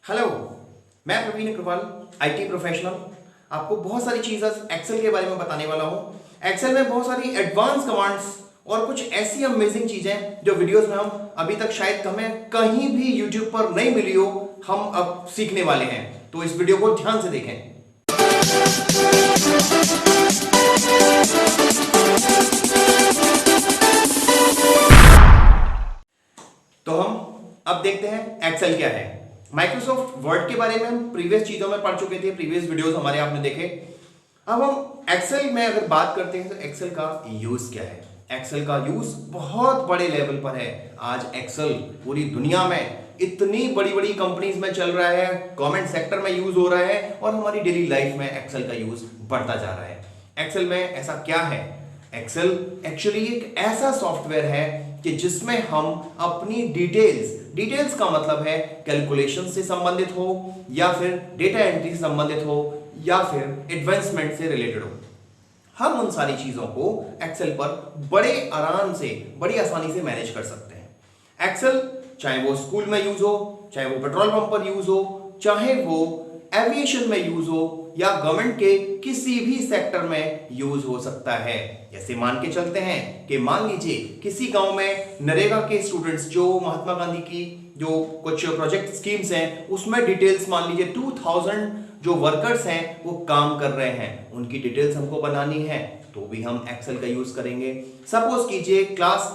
Hello, मैं Praveen Agarwal, IT professional. आपको बहुत सारी चीज़ें एक्सेल के बारे में बताने वाला हूँ। एक्सेल में बहुत सारी एडवांस कमांड्स और कुछ ऐसी अमेजिंग चीज़ें जो वीडियोस में हम अभी तक शायद हमें कहीं भी यूट्यूब पर नहीं मिली हो, हम अब सीखने वाले हैं। तो इस वीडियो को ध्यान से देखें। तो हम अब देखते हैं एक्सेल क्या है। माइक्रोसॉफ्ट वर्ड के बारे में हम प्रीवियस चीजों में पढ़ चुके थे, प्रीवियस वीडियोस हमारे आपने देखे। अब हम एक्सेल में अगर बात करते हैं तो एक्सेल का यूज क्या है। एक्सेल का यूज बहुत बड़े लेवल पर है। आज एक्सेल पूरी दुनिया में इतनी बड़ी बड़ी कंपनीज में चल रहा है, गवर्नमेंट सेक्टर में यूज हो रहा है और हमारी डेली लाइफ में एक्सेल का यूज बढ़ता जा रहा है। एक्सेल में ऐसा क्या है? एक्सेल एक्चुअली एक ऐसा सॉफ्टवेयर है कि जिसमें हम अपनी डिटेल्स का मतलब है कैलकुलेशन से संबंधित हो या फिर डेटा एंट्री से संबंधित हो या फिर एडवांसमेंट से रिलेटेड हो, हम उन सारी चीजों को एक्सेल पर बड़े आराम से, बड़ी आसानी से मैनेज कर सकते हैं। एक्सेल चाहे वो स्कूल में यूज हो, चाहे वो पेट्रोल पंप पर यूज हो, चाहे वो एविएशन में यूज हो या गवर्नमेंट के किसी भी सेक्टर में यूज हो सकता है। जैसे मान के चलते हैं कि मान लीजिए किसी गांव में नरेगा के स्टूडेंट्स, जो महात्मा गांधी की जो कुछ प्रोजेक्ट स्कीम्स हैं उसमें डिटेल्स, मान लीजिए 2000 जो वर्कर्स हैं वो काम कर रहे हैं, उनकी डिटेल्स हमको बनानी है तो भी हम एक्सेल का यूज करेंगे। सपोज कीजिए क्लास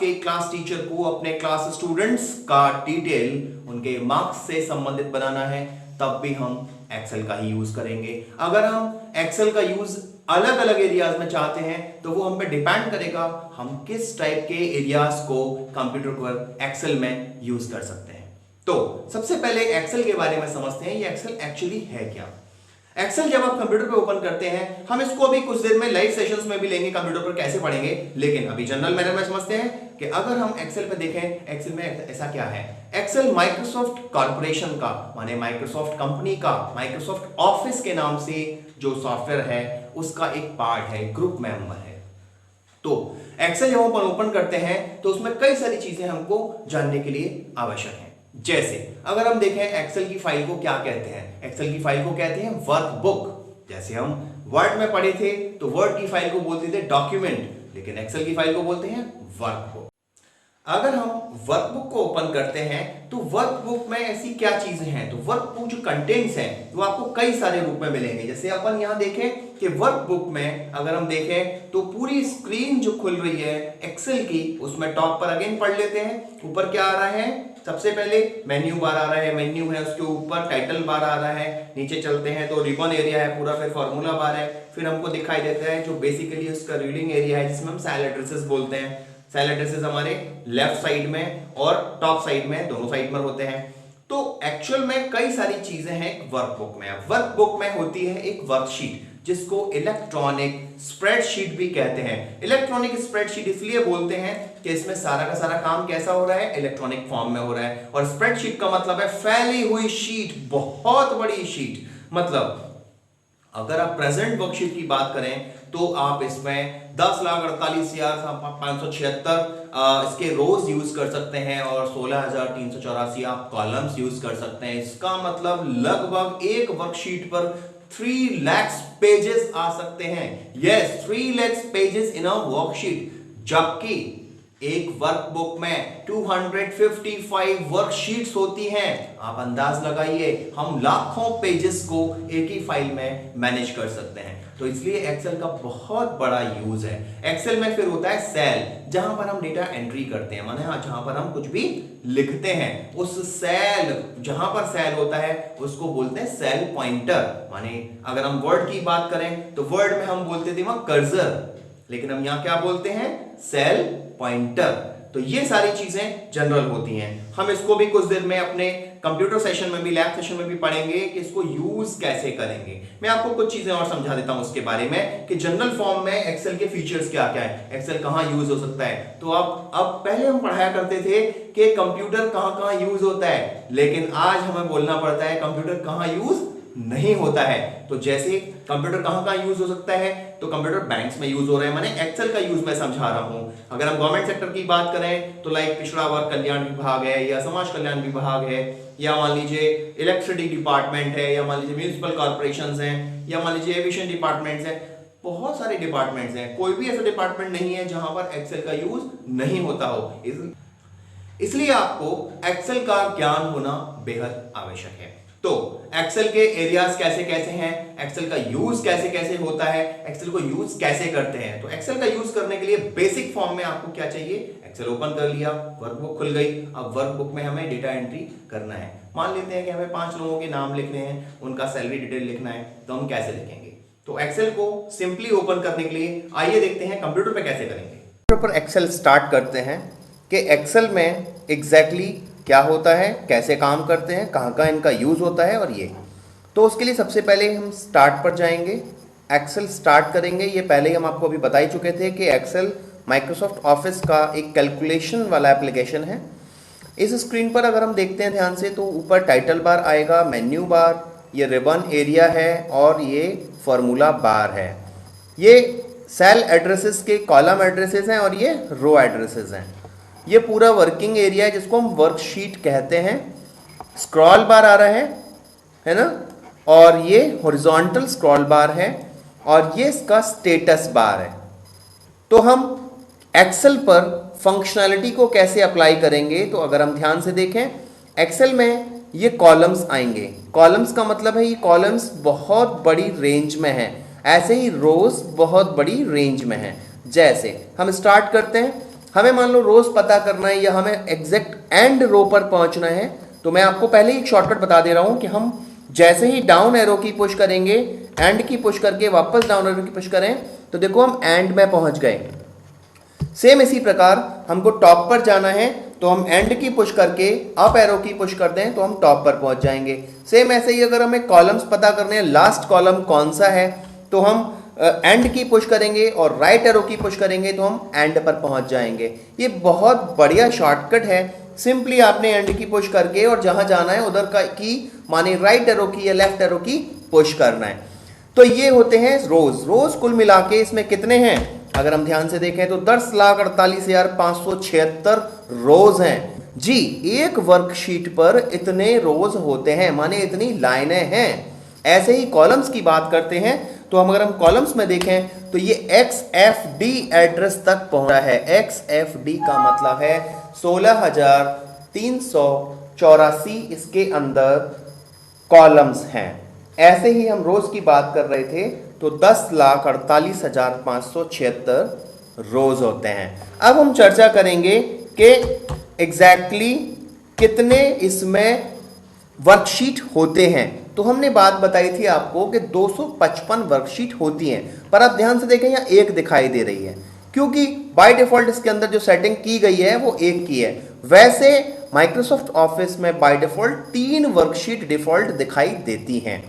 टीचर को अपने क्लास स्टूडेंट्स का डिटेल उनके मार्क्स से संबंधित बनाना है, तब भी हम एक्सेल का ही यूज करेंगे। अगर हम एक्सेल का यूज अलग अलग एरियाज में चाहते हैं तो वो हम पे डिपेंड करेगा हम किस टाइप के एरियाज को कंप्यूटर पर एक्सेल में यूज कर सकते हैं। तो सबसे पहले एक्सेल के बारे में समझते हैं, ये एक्सेल एक्चुअली है क्या। एक्सेल जब आप कंप्यूटर पे ओपन करते हैं, हम इसको अभी कुछ देर में लाइव सेशंस में भी लेंगे, कंप्यूटर पर कैसे पढ़ेंगे, लेकिन अभी जनरल मैनर में समझते हैं कि अगर हम एक्सेल पे देखें, एक्सेल में ऐसा क्या है। एक्सेल माइक्रोसॉफ्ट कॉर्पोरेशन का, माने माइक्रोसॉफ्ट कंपनी का, माइक्रोसॉफ्ट ऑफिस के नाम से जो सॉफ्टवेयर है उसका एक पार्ट है, ग्रुप मेंबर है। तो एक्सेल जब हम ओपन करते हैं तो उसमें कई सारी चीजें हमको जानने के लिए आवश्यक है। जैसे अगर हम देखें एक्सेल की फाइल को क्या कहते हैं, एक्सेल की फाइल को कहते हैं वर्कबुक। जैसे हम वर्ड में पढ़े थे तो वर्ड की फाइल को बोलते थे डॉक्यूमेंट, लेकिन एक्सेल की फाइल को बोलते हैं वर्कबुक। अगर हम वर्कबुक को ओपन करते हैं तो वर्कबुक में ऐसी क्या चीजें हैं, तो वर्कबुक जो कंटेंट्स हैं वो आपको कई सारे रूप में मिलेंगे। जैसे अपन यहां देखें कि वर्कबुक में अगर हम देखें तो पूरी स्क्रीन जो खुल रही है एक्सेल की, उसमें टॉप पर अगेन पढ़ लेते हैं, ऊपर क्या आ रहा है, सबसे पहले मेन्यू बार आ रहा है, मेन्यू है, उसके ऊपर टाइटल बार आ रहा है, नीचे चलते हैं तो रिबन एरिया है पूरा, फिर फॉर्मूला बार है, फिर हमको दिखाई देता है जो बेसिकली उसका रीडिंग एरिया है जिसमें हम सेल एड्रेसेस बोलते हैं। सेल एड्रेसेस हमारे लेफ्ट साइड में और टॉप साइड में, दोनों साइड में होते हैं। तो एक्चुअल में कई सारी चीजें हैं वर्कबुक में। वर्कबुक में होती है एक वर्कशीट जिसको इलेक्ट्रॉनिक स्प्रेडशीट भी कहते हैं। इलेक्ट्रॉनिक स्प्रेडशीट इसलिए बोलते हैं कि इसमें सारा का सारा काम कैसा हो रहा है, इलेक्ट्रॉनिक फॉर्म में हो रहा है। और स्प्रेडशीट का मतलब है फैली हुई शीट, बहुत बड़ी शीट। मतलब अगर आप प्रेजेंट वर्कशीट की बात करें तो आप इसमें 10,48,576 इसके रोज यूज कर सकते हैं और 16,384 आप कॉलम्स यूज कर सकते हैं। इसका मतलब लगभग एक वर्कशीट पर 3 लाख पेजेस आ सकते हैं। Yes, 3 lakh pages in a worksheet, जबकि एक वर्कबुक में 255 वर्कशीट्स होती हैं। आप अंदाज लगाइए, हम लाखों पेजेस को एक ही फाइल में मैनेज कर सकते हैं। तो इसलिए एक्सेल का बहुत बड़ा यूज है। एक्सेल में फिर होता है सेल, जहां पर हम डेटा एंट्री करते हैं, माने जहां पर हम कुछ भी लिखते हैं, उस सेल, जहां पर सेल होता है उसको बोलते हैं सेल पॉइंटर। माने अगर हम वर्ड की बात करें तो वर्ड में हम बोलते थे वहां कर्सर, लेकिन हम यहां क्या बोलते हैं, सेल पॉइंटर। तो ये सारी चीजें जनरल होती हैं। हम इसको भी कुछ देर में अपने कंप्यूटर सेशन में भी, लैब सेशन में भी पढ़ेंगे कि इसको यूज कैसे करेंगे। मैं आपको कुछ चीजें और समझा देता हूं उसके बारे में कि जनरल फॉर्म में एक्सेल के फीचर्स क्या क्या है, एक्सेल कहां यूज हो सकता है। तो अब पहले हम पढ़ाया करते थे कि कंप्यूटर कहां कहां यूज होता है, लेकिन आज हमें बोलना पड़ता है कंप्यूटर कहां यूज नहीं होता है। तो जैसे कंप्यूटर कहाँ कहाँ यूज हो सकता है, तो कंप्यूटर बैंक्स में यूज हो रहा है, मैंने एक्सेल का यूज मैं समझा रहा हूं। अगर हम गवर्नमेंट सेक्टर की बात करें तो लाइक पिछड़ा वर्ग कल्याण विभाग है, या समाज कल्याण विभाग है, या मान लीजिए इलेक्ट्रिसिटी डिपार्टमेंट है, या मान लीजिए म्यूनिसिपल कॉर्पोरेशन है, या मान लीजिए एविएशन डिपार्टमेंट्स है। बहुत सारे डिपार्टमेंट्स हैं, कोई भी ऐसा डिपार्टमेंट नहीं है जहां पर एक्सेल का यूज नहीं होता हो। इसलिए आपको एक्सेल का ज्ञान होना बेहद आवश्यक है। तो एक्सेल के एरियाज कैसे कैसे हैं, एक्सेल का यूज कैसे कैसे होता है, एक्सेल को यूज कैसे करते हैं। तो एक्सेल का यूज करने के लिए बेसिक फॉर्म में आपको क्या चाहिए, एक्सेल ओपन कर लिया, वर्कबुक खुल गई। अब वर्कबुक में हमें डेटा एंट्री करना है। मान लेते हैं कि हमें 5 लोगों के नाम लिखने हैं, उनका सैलरी डिटेल लिखना है, तो हम कैसे लिखेंगे। तो एक्सेल को सिंपली ओपन करने के लिए आइए देखते हैं कंप्यूटर पे कैसे करेंगे। कंप्यूटर पर एक्सेल स्टार्ट करते हैं कि एक्सेल में एग्जैक्टली क्या होता है, कैसे काम करते हैं, कहाँ कहाँ इनका यूज़ होता है। और ये तो उसके लिए सबसे पहले हम स्टार्ट पर जाएंगे, एक्सेल स्टार्ट करेंगे। ये पहले ही हम आपको अभी बता ही चुके थे कि एक्सेल माइक्रोसॉफ्ट ऑफिस का एक कैलकुलेशन वाला एप्लीकेशन है। इस स्क्रीन पर अगर हम देखते हैं ध्यान से तो ऊपर टाइटल बार आएगा, मेन्यू बार, ये रिबन एरिया है और ये फॉर्मूला बार है। ये सेल एड्रेसेस के कॉलम एड्रेसेस हैं और ये रो एड्रेसेस हैं। ये पूरा वर्किंग एरिया है जिसको हम वर्कशीट कहते हैं। स्क्रॉल बार आ रहा है ना, और ये हॉरिजॉन्टल स्क्रॉल बार है और ये इसका स्टेटस बार है। तो हम एक्सेल पर फंक्शनैलिटी को कैसे अप्लाई करेंगे, तो अगर हम ध्यान से देखें एक्सेल में ये कॉलम्स आएंगे। कॉलम्स का मतलब है ये कॉलम्स बहुत बड़ी रेंज में है, ऐसे ही रोज बहुत बड़ी रेंज में है। जैसे हम स्टार्ट करते हैं, हमें मान लो रोज पता करना है या हमें एग्जैक्ट एंड रो पर पहुंचना है, तो मैं आपको पहले ही एक शॉर्टकट बता दे रहा हूं कि हम जैसे ही डाउन एरो की पुश करेंगे, एंड की पुश करके वापस डाउन एरो की पुश करें, तो देखो हम एंड में पहुंच गए। सेम इसी प्रकार हमको टॉप पर जाना है, तो हम एंड की पुश करके अप एरो की पुश कर दें तो हम टॉप पर पहुंच जाएंगे। सेम ऐसे ही अगर हमें कॉलम्स पता करने हैं, लास्ट कॉलम कौन सा है, तो हम एंड की पुश करेंगे और राइट एरो की पुश करेंगे तो हम एंड पर पहुंच जाएंगे। ये बहुत बढ़िया शॉर्टकट है। सिंपली आपने एंड की पुश करके और जहां जाना है उधर का की माने राइट एरो की या लेफ्ट एरो की पुश करना है। तो ये होते हैं रोज। रोज कुल मिला के इसमें कितने हैं, अगर हम ध्यान से देखें तो 10,48,576 रोज हैं जी। एक वर्कशीट पर इतने रोज होते हैं, माने इतनी लाइनें हैं। ऐसे ही कॉलम्स की बात करते हैं, तो अगर हम कॉलम्स में देखें तो ये XFD एड्रेस तक पहुंचा है। XFD का मतलब है 16,384 इसके अंदर कॉलम्स हैं। ऐसे ही हम रोज की बात कर रहे थे तो 10,48,576 रोज होते हैं। अब हम चर्चा करेंगे कि एग्जैक्टली कितने इसमें वर्कशीट होते हैं। तो हमने बात बताई थी आपको कि 255 वर्कशीट होती हैं, पर आप ध्यान से देखें यहाँ एक दिखाई दे रही है, क्योंकि बाय डिफॉल्ट इसके अंदर जो सेटिंग की गई है वो एक की है। वैसे माइक्रोसॉफ्ट ऑफिस में बाय डिफॉल्ट 3 वर्कशीट डिफॉल्ट दिखाई देती हैं।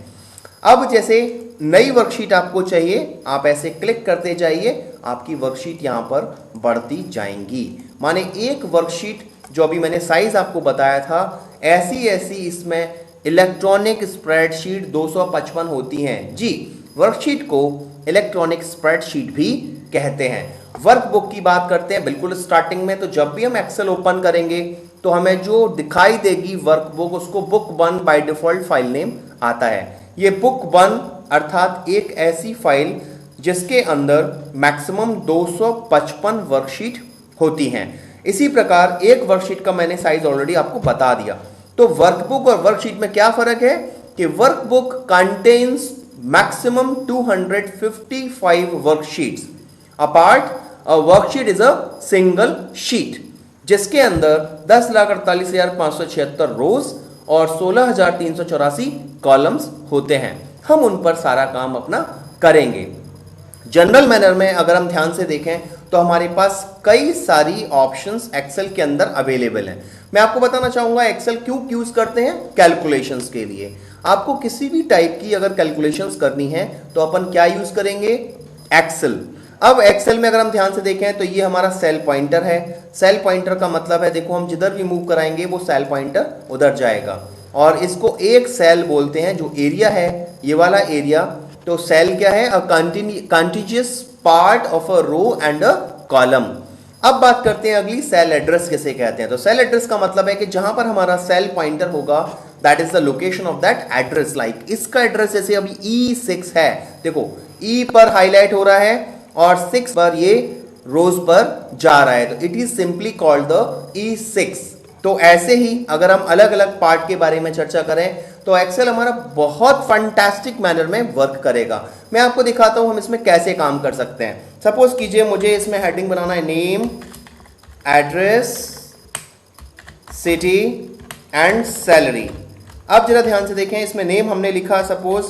अब जैसे नई वर्कशीट आपको चाहिए, आप ऐसे क्लिक करते जाइए, आपकी वर्कशीट यहाँ पर बढ़ती जाएंगी। माने एक वर्कशीट जो अभी मैंने साइज आपको बताया था, ऐसी ऐसी इसमें इलेक्ट्रॉनिक स्प्रेडशीट 255 होती हैं जी। वर्कशीट को इलेक्ट्रॉनिक स्प्रेडशीट भी कहते हैं। वर्कबुक की बात करते हैं बिल्कुल स्टार्टिंग में, तो जब भी हम एक्सेल ओपन करेंगे तो हमें जो दिखाई देगी वर्कबुक, उसको book 1 by default file name आता है। ये बुक 1 अर्थात एक ऐसी फाइल जिसके अंदर मैक्सिमम 255 वर्कशीट होती हैं। इसी प्रकार एक वर्कशीट का मैंने साइज ऑलरेडी आपको बता दिया। तो वर्कबुक और वर्कशीट में क्या फर्क है कि workbook contains maximum 255 worksheets. Apart a worksheet is a single sheet जिसके अंदर 10,48,576 रोज और 16,384 कॉलम्स होते हैं। हम उन पर सारा काम अपना करेंगे। जनरल मैनर में अगर हम ध्यान से देखें तो हमारे पास कई सारी ऑप्शंस एक्सेल के अंदर अवेलेबल हैं। मैं आपको बताना चाहूंगा एक्सेल क्यों यूज करते हैं, कैलकुलेशंस के लिए। आपको किसी भी टाइप की अगर कैलकुलेशंस करनी है तो अपन क्या यूज करेंगे, एक्सेल। अब एक्सेल में अगर हम ध्यान से देखें तो ये हमारा सेल पॉइंटर है। सेल पॉइंटर का मतलब है, देखो हम जिधर भी मूव कराएंगे वो सेल पॉइंटर उधर जाएगा। और इसको एक सेल बोलते हैं, जो एरिया है ये वाला एरिया। तो सेल क्या है? A contiguous part of a row and a column. अब बात करते हैं अगली, सेल एड्रेस किसे कहते हैं। तो सेल एड्रेस का मतलब है कि जहां पर हमारा सेल पॉइंटर होगा, that is the location of that address. Like इसका एड्रेस जैसे अभी E6 है, देखो E पर हाईलाइट हो रहा है और 6 पर ये रोज पर जा रहा है, तो it is simply called the E6। तो ऐसे ही अगर हम अलग अलग पार्ट के बारे में चर्चा करें तो एक्सेल हमारा बहुत फंटास्टिक मैनर में वर्क करेगा। मैं आपको दिखाता हूं हम इसमें कैसे काम कर सकते हैं। सपोज कीजिए मुझे इसमें हेडिंग बनाना है name, address, city and salary. अब जरा ध्यान से देखें, इसमें नेम हमने लिखा suppose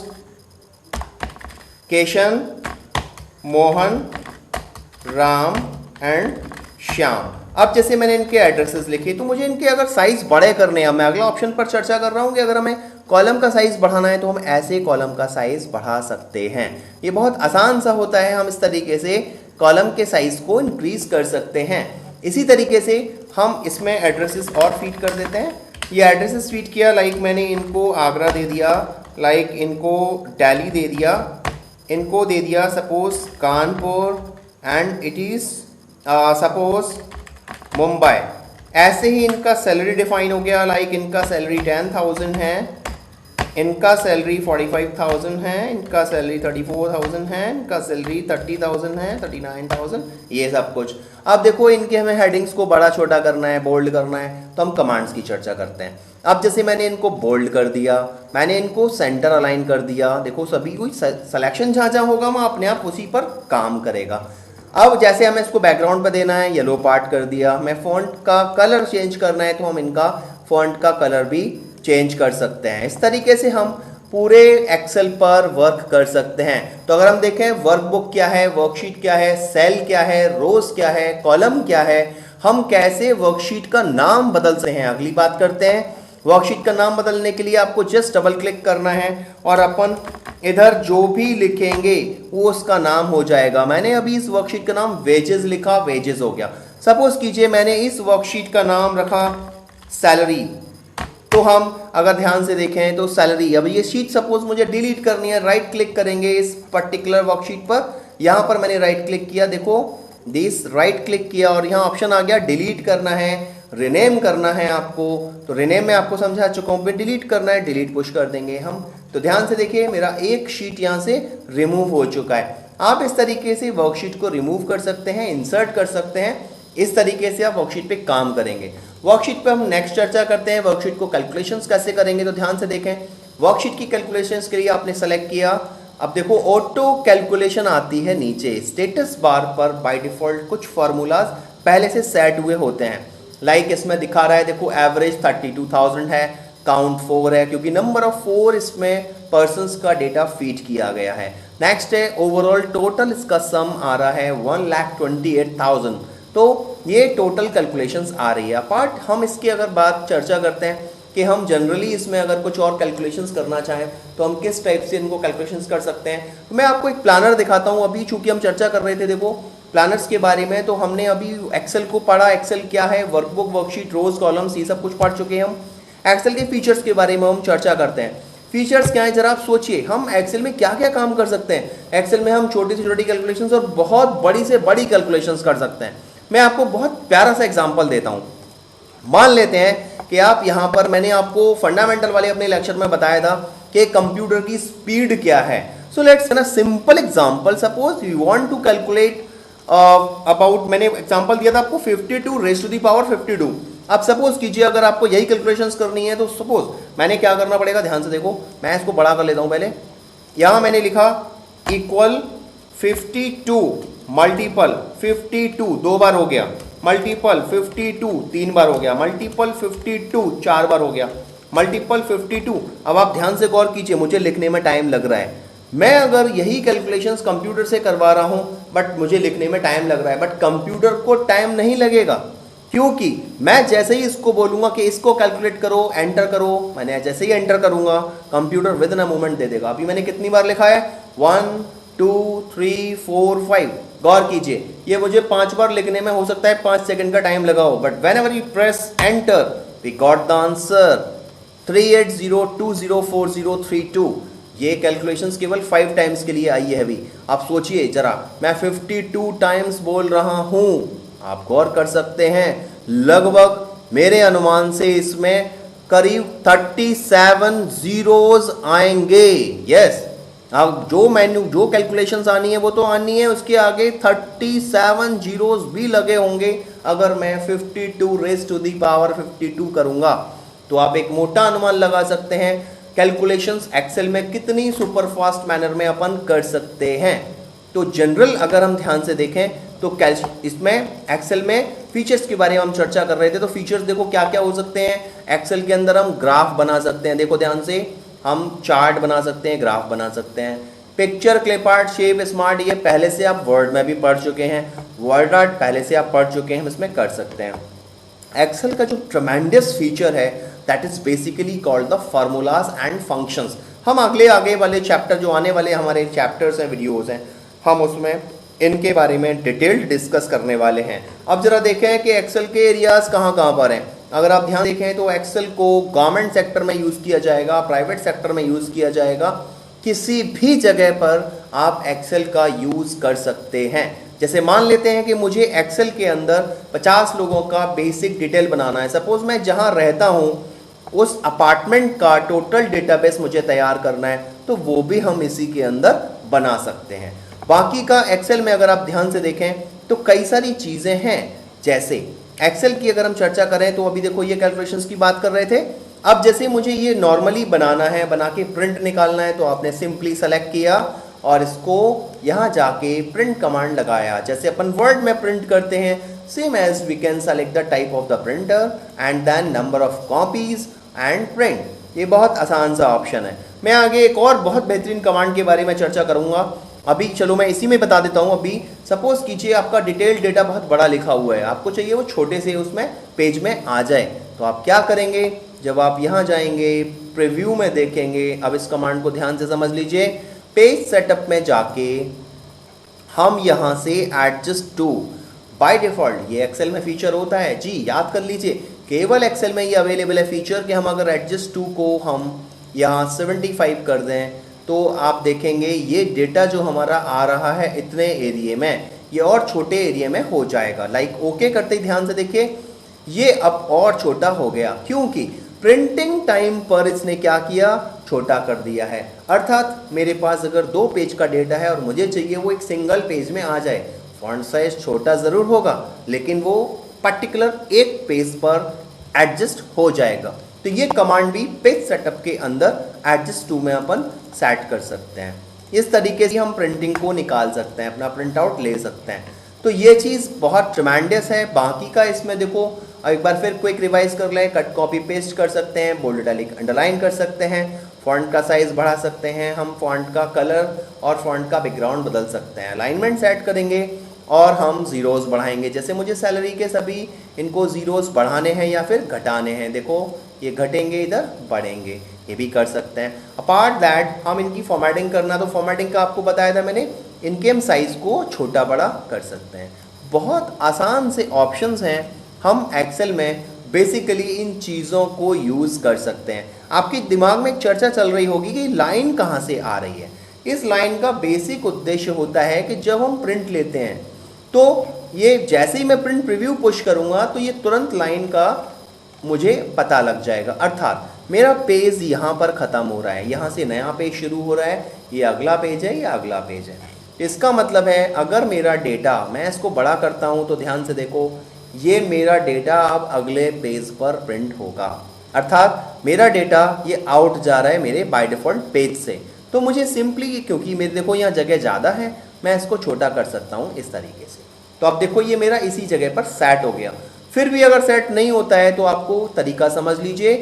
cation, Mohan, Ram and Shyam. अब जैसे मैंने इनके एड्रेसेस लिखे तो मुझे इनके अगर साइज बड़े करने हैं, मैं अगला ऑप्शन पर चर्चा कर रहा हूं कि अगर हमें कॉलम का साइज बढ़ाना है तो हम ऐसे कॉलम का साइज बढ़ा सकते हैं। ये बहुत आसान सा होता है, हम इस तरीके से कॉलम के साइज को इंक्रीज कर सकते हैं। इसी तरीके से हम इसमें एड्रेसेस और फीड कर देते हैं। ये एड्रेसेस फीड किया, लाइक मैंने इनको आगरा दे दिया, लाइक इनको दिल्ली दे दिया, इनको दे दिया suppose Kanpur and it is suppose Mumbai. ऐसे ही इनका सैलरी डिफाइन हो गया, लाइक इनका सैलरी 10,000 है, इनका सैलरी 45,000 है, इनका सैलरी 34,000 है, इनका सैलरी 30,000 है, 39,000, ये सब कुछ। अब देखो इनके हमें हेडिंग्स को बड़ा छोटा करना है, बोल्ड करना है, तो हम कमांड्स की चर्चा करते हैं। अब जैसे मैंने इनको बोल्ड कर दिया, मैंने इनको सेंटर अलाइन कर दिया, देखो सभी कोई सिलेक्शन जहाँ जहाँ होगा वहाँ अपने आप उसी पर काम करेगा। अब जैसे हमें इसको बैकग्राउंड पर देना है, येलो पार्ट कर दिया। मैं फॉन्ट का कलर चेंज करना है तो हम इनका फॉन्ट का कलर भी चेंज कर सकते हैं। इस तरीके से हम पूरे एक्सेल पर वर्क कर सकते हैं। तो अगर हम देखें वर्कबुक क्या है, वर्कशीट क्या है, सेल क्या है, रोज क्या है, कॉलम क्या है, हम कैसे वर्कशीट का नाम बदल सकते हैं, अगली बात करते हैं। वर्कशीट का नाम बदलने के लिए आपको जस्ट डबल क्लिक करना है और अपन इधर जो भी लिखेंगे वो उसका नाम हो जाएगा। मैंने अभी इस वर्कशीट का नाम वेजेस लिखा, वेजेस हो गया। सपोज कीजिए मैंने इस वर्कशीट का नाम रखा सैलरी, तो हम अगर ध्यान से देखें तो सैलरी। अब ये शीट सपोज मुझे डिलीट करनी है, राइट क्लिक करेंगे इस पर्टिकुलर वर्कशीट पर, यहां पर मैंने राइट क्लिक किया, देखो दिस राइट क्लिक किया और यहाँ ऑप्शन आ गया डिलीट करना है, रिनेम करना है आपको। तो रिनेम में आपको समझा चुका हूं, डिलीट करना है, डिलीट पुश कर देंगे हम। तो ध्यान से देखिए मेरा एक शीट यहाँ से रिमूव हो चुका है। आप इस तरीके से वर्कशीट को रिमूव कर सकते हैं, इंसर्ट कर सकते हैं। इस तरीके से आप वर्कशीट पे काम करेंगे। वर्कशीट पे हम नेक्स्ट चर्चा करते हैं, वर्कशीट को कैलकुलेशंस कैसे करेंगे। तो ध्यान से देखें, वर्कशीट की कैलकुलेशंस के लिए आपने सेलेक्ट किया। अब देखो ऑटो कैलकुलेशन आती है नीचे, स्टेटस बार पर बाय डिफॉल्ट कुछ फार्मूलाज पहले से सेट हुए होते हैं। लाइक इसमें दिखा रहा है, देखो एवरेज 32,000 है, काउंट 4 है क्योंकि नंबर ऑफ 4 इसमें पर्सन्स का डेटा फीड किया गया है। नेक्स्ट है ओवरऑल टोटल, इसका सम आ रहा है 1,28,000। तो ये टोटल कैलकुलेशंस आ रही है। अपार्ट हम इसकी अगर बात चर्चा करते हैं कि हम जनरली इसमें अगर कुछ और कैलकुलेशंस करना चाहें तो हम किस टाइप से इनको कैलकुलेशंस कर सकते हैं। तो मैं आपको एक प्लानर दिखाता हूँ। अभी चूंकि हम चर्चा कर रहे थे देखो प्लानर्स के बारे में, तो हमने अभी एक्सेल को पढ़ा, एक्सेल क्या है, वर्कबुक, वर्कशीट, रोज, कॉलम्स, ये सब कुछ पढ़ चुके हैं हम। एक्सेल के फीचर्स के बारे में हम चर्चा करते हैं। फीचर्स क्या है जरा आप सोचिए, हम एक्सेल में क्या क्या काम कर सकते हैं। एक्सेल में हम छोटी से छोटी कैलकुलेशंस और बहुत बड़ी से बड़ी कैलकुलेशंस कर सकते हैं। मैं आपको बहुत प्यारा सा एग्जांपल देता हूं। मान लेते हैं कि आप यहां पर, मैंने आपको फंडामेंटल वाले अपने लेक्चर में बताया था कि कंप्यूटर की स्पीड क्या है। सो लेट्स ना simple example, suppose you want to calculate about, मैंने एग्जांपल दिया था आपको 52 रेज़ टू द पावर 52। अब सपोज कीजिए अगर आपको यही कैलकुलेशंस करनी है तो सपोज मैंने क्या करना पड़ेगा, ध्यान से देखो, मैं इसको बड़ा कर लेता हूं पहले। यहां मैंने लिखा इक्वल 52 मल्टीपल 52 दो बार हो गया, मल्टीपल 52 तीन बार हो गया, मल्टीपल 52 चार बार हो गया, मल्टीपल 52। अब आप ध्यान से गौर कीजिए, मुझे लिखने में टाइम लग रहा है। मैं अगर यही कैलकुलेशंस कंप्यूटर से करवा रहा हूं बट मुझे लिखने में टाइम लग रहा है, बट कंप्यूटर को टाइम नहीं लगेगा क्योंकि मैं जैसे ही इसको बोलूंगा कि इसको कैलकुलेट करो, एंटर करो, मैंने जैसे ही एंटर करूंगा computer with in a moment दे देगा। अभी मैंने कितनी बार लिखा है, 1 2 3 4 5। गौर कीजिए, ये मुझे 5 बार लिखने में हो सकता है 5 सेकंड का टाइम लगा हो, but when ever you press enter we got the answer 38020403 2। ये कैलकुलेशंस केवल 5 टाइम्स के लिए आई है अभी। आप सोचिए जरा, मैं 52 टाइम्स बोल रहा हूँ, आप गौर कर सकते हैं। लगभग मेरे अनुमान से इसमें करीब 37 जीरोज आएंगे। यस, अब जो कैलकुलेशंस आनी है वो तो आनी है, उसके आगे 37 जीरोज भी लगे होंगे। अगर मैं 52 रेज टू दी पावर 52 करूंगा तो आप एक मोटा अनुमान लगा सकते हैं कैलकुलेशंस एक्सेल में कितनी सुपर फास्ट मैनर में अपन कर सकते हैं। तो जनरल अगर हम ध्यान से देखें तो इसमें एक्सेल में फीचर्स के बारे में हम चर्चा कर रहे थे। तो फीचर्स देखो क्या क्या हो सकते हैं। एक्सेल के अंदर हम ग्राफ बना सकते हैं, देखो ध्यान से, हम चार्ट बना सकते हैं, ग्राफ बना सकते हैं। Picture, clip art, shape, smart, ये पहले से आप वर्ड में भी पढ़ चुके हैं। वर्ड आर्ट पहले से आप पढ़ चुके हैं, हम इसमें कर सकते हैं। एक्सेल का जो ट्रमेंडस फीचर है that is basically called the formulas and functions. हम आगे वाले चैप्टर, जो आने वाले हमारे चैप्टर्स हैं, वीडियोस हैं, हम उसमें इनके बारे में डिटेल्ड डिस्कस करने वाले हैं। अब जरा देखें कि एक्सेल के एरियाज कहाँ कहाँ पर हैं। अगर आप ध्यान देखें तो एक्सेल को गवर्नमेंट सेक्टर में यूज़ किया जाएगा, प्राइवेट सेक्टर में यूज़ किया जाएगा, किसी भी जगह पर आप एक्सेल का यूज़ कर सकते हैं। जैसे मान लेते हैं कि मुझे एक्सेल के अंदर 50 लोगों का बेसिक डिटेल बनाना है। सपोज मैं जहां रहता हूं उस अपार्टमेंट का टोटल डेटाबेस मुझे तैयार करना है, तो वो भी हम इसी के अंदर बना सकते हैं। बाकी का एक्सेल में अगर आप ध्यान से देखें तो कई सारी चीज़ें हैं। जैसे एक्सेल की अगर हम चर्चा करें तो अभी देखो ये कैलकुलेशंस की बात कर रहे थे। अब जैसे मुझे ये नॉर्मली बनाना है, बना के प्रिंट निकालना है, तो आपने सिंपली सेलेक्ट किया और इसको यहाँ जाके प्रिंट कमांड लगाया। जैसे अपन वर्ड में प्रिंट करते हैं, same as we can select the type of the printer and then number of copies and print. ये बहुत आसान सा ऑप्शन है। मैं आगे एक और बहुत बेहतरीन कमांड के बारे में चर्चा करूंगा, अभी चलो मैं इसी में बता देता हूँ। अभी सपोज कीजिए आपका डिटेल्ड डेटा बहुत बड़ा लिखा हुआ है, आपको चाहिए वो छोटे से उसमें पेज में आ जाए, तो आप क्या करेंगे, जब आप यहाँ जाएंगे प्रीव्यू में देखेंगे। अब इस कमांड को ध्यान से समझ लीजिए। पेज सेटअप में जाके हम यहाँ से एडजस्ट टू, बाय डिफॉल्ट ये एक्सेल में फीचर होता है जी, याद कर लीजिए, केवल एक्सेल में ये अवेलेबल है फीचर कि हम अगर एडजस्ट टू को हम यहाँ 75 कर दें तो आप देखेंगे ये डेटा जो हमारा आ रहा है इतने एरिया में, ये और छोटे एरिया में हो जाएगा। लाइक ओके करते ही ध्यान से देखिए ये अब और छोटा हो गया, क्योंकि प्रिंटिंग टाइम पर इसने क्या किया, छोटा कर दिया है। अर्थात मेरे पास अगर 2 पेज का डेटा है और मुझे चाहिए वो एक सिंगल पेज में आ जाए, फॉन्ट साइज छोटा ज़रूर होगा लेकिन वो पर्टिकुलर एक पेज पर एडजस्ट हो जाएगा। तो ये कमांड भी पेज सेटअप के अंदर एडजस्ट टू में अपन सेट कर सकते हैं। इस तरीके से हम प्रिंटिंग को निकाल सकते हैं, अपना प्रिंट आउट ले सकते हैं। तो ये चीज़ बहुत ट्रमेंडस है। बाकी का इसमें देखो एक बार फिर क्विक रिवाइज कर लें, कट कॉपी पेस्ट कर सकते हैं, बोल्ड इटैलिक अंडरलाइन कर सकते हैं, फॉन्ट का साइज बढ़ा सकते हैं, हम फॉन्ट का कलर और फॉन्ट का बैकग्राउंड बदल सकते हैं, अलाइनमेंट सेट करेंगे और हम जीरोस बढ़ाएंगे। जैसे मुझे सैलरी के सभी इनको जीरोस बढ़ाने हैं या फिर घटाने हैं, देखो ये घटेंगे इधर बढ़ेंगे, ये भी कर सकते हैं। अपार्ट दैट हम इनकी फॉर्मेटिंग करना, तो फॉर्मेटिंग का आपको बताया था मैंने, इनके हम साइज़ को छोटा बड़ा कर सकते हैं। बहुत आसान से ऑप्शंस हैं, हम एक्सेल में बेसिकली इन चीज़ों को यूज़ कर सकते हैं। आपके दिमाग में एक चर्चा चल रही होगी कि लाइन कहाँ से आ रही है। इस लाइन का बेसिक उद्देश्य होता है कि जब हम प्रिंट लेते हैं तो ये जैसे ही मैं प्रिंट प्रीव्यू पुश करूँगा तो ये तुरंत लाइन का मुझे पता लग जाएगा। अर्थात मेरा पेज यहाँ पर ख़त्म हो रहा है, यहाँ से नया पेज शुरू हो रहा है, ये अगला पेज है, ये अगला पेज है। इसका मतलब है अगर मेरा डेटा, मैं इसको बड़ा करता हूँ तो ध्यान से देखो, ये मेरा डेटा अब अगले पेज पर प्रिंट होगा। अर्थात मेरा डेटा ये आउट जा रहा है मेरे बाय डिफ़ॉल्ट पेज से। तो मुझे सिंपली, क्योंकि मेरे देखो यहाँ जगह ज़्यादा है, मैं इसको छोटा कर सकता हूँ इस तरीके से। तो अब देखो ये मेरा इसी जगह पर सेट हो गया। फिर भी अगर सेट नहीं होता है तो आपको तरीका समझ लीजिए,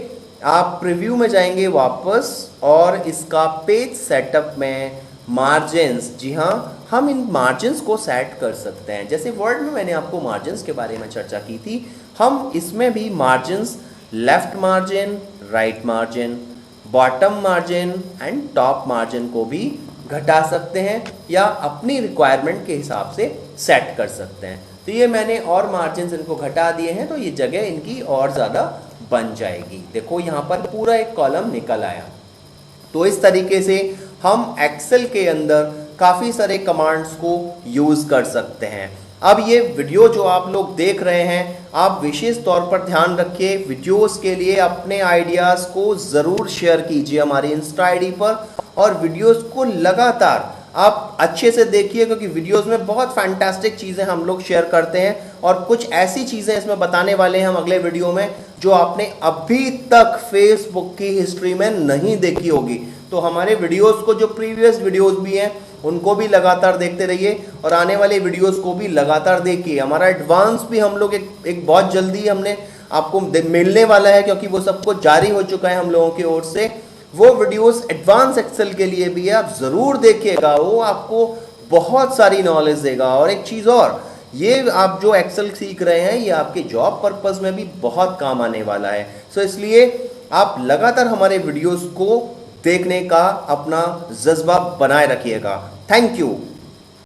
आप प्रीव्यू में जाएंगे वापस और इसका पेज सेटअप में मार्जिन्स, जी हाँ, हम इन मार्जिन्स को सेट कर सकते हैं। जैसे वर्ड में मैंने आपको मार्जिन्स के बारे में चर्चा की थी, हम इसमें भी margins, left margin, right margin, bottom margin and top margin को भी घटा सकते हैं या अपनी रिक्वायरमेंट के हिसाब से सेट कर सकते हैं। तो ये मैंने और मार्जिन्स इनको घटा दिए हैं तो ये जगह इनकी और ज़्यादा बन जाएगी। देखो यहाँ पर पूरा एक कॉलम निकल आया। तो इस तरीके से हम एक्सेल के अंदर काफ़ी सारे कमांड्स को यूज़ कर सकते हैं। अब ये वीडियो जो आप लोग देख रहे हैं, आप विशेष तौर पर ध्यान रखिए, वीडियोस के लिए अपने आइडियाज़ को ज़रूर शेयर कीजिए हमारी इंस्टा आईडी पर, और वीडियोस को लगातार आप अच्छे से देखिए, क्योंकि वीडियोस में बहुत फैंटास्टिक चीज़ें हम लोग शेयर करते हैं और कुछ ऐसी चीज़ें इसमें बताने वाले हैं हम अगले वीडियो में जो आपने अभी तक फेसबुक की हिस्ट्री में नहीं देखी होगी। तो हमारे वीडियोस को, जो प्रीवियस वीडियोस भी हैं, उनको भी लगातार देखते रहिए और आने वाले वीडियोस को भी लगातार देखिए। हमारा एडवांस भी हम लोग एक बहुत जल्दी हमने आपको मिलने वाला है, क्योंकि वो सब कुछ जारी हो चुका है हम लोगों की ओर से। वो वीडियोस एडवांस एक्सेल के लिए भी है, आप ज़रूर देखिएगा, वो आपको बहुत सारी नॉलेज देगा। और एक चीज़ और, ये आप जो एक्सेल सीख रहे हैं ये आपके जॉब पर्पस में भी बहुत काम आने वाला है। सो इसलिए आप लगातार हमारे वीडियोस को देखने का अपना जज्बा बनाए रखिएगा। Thank you.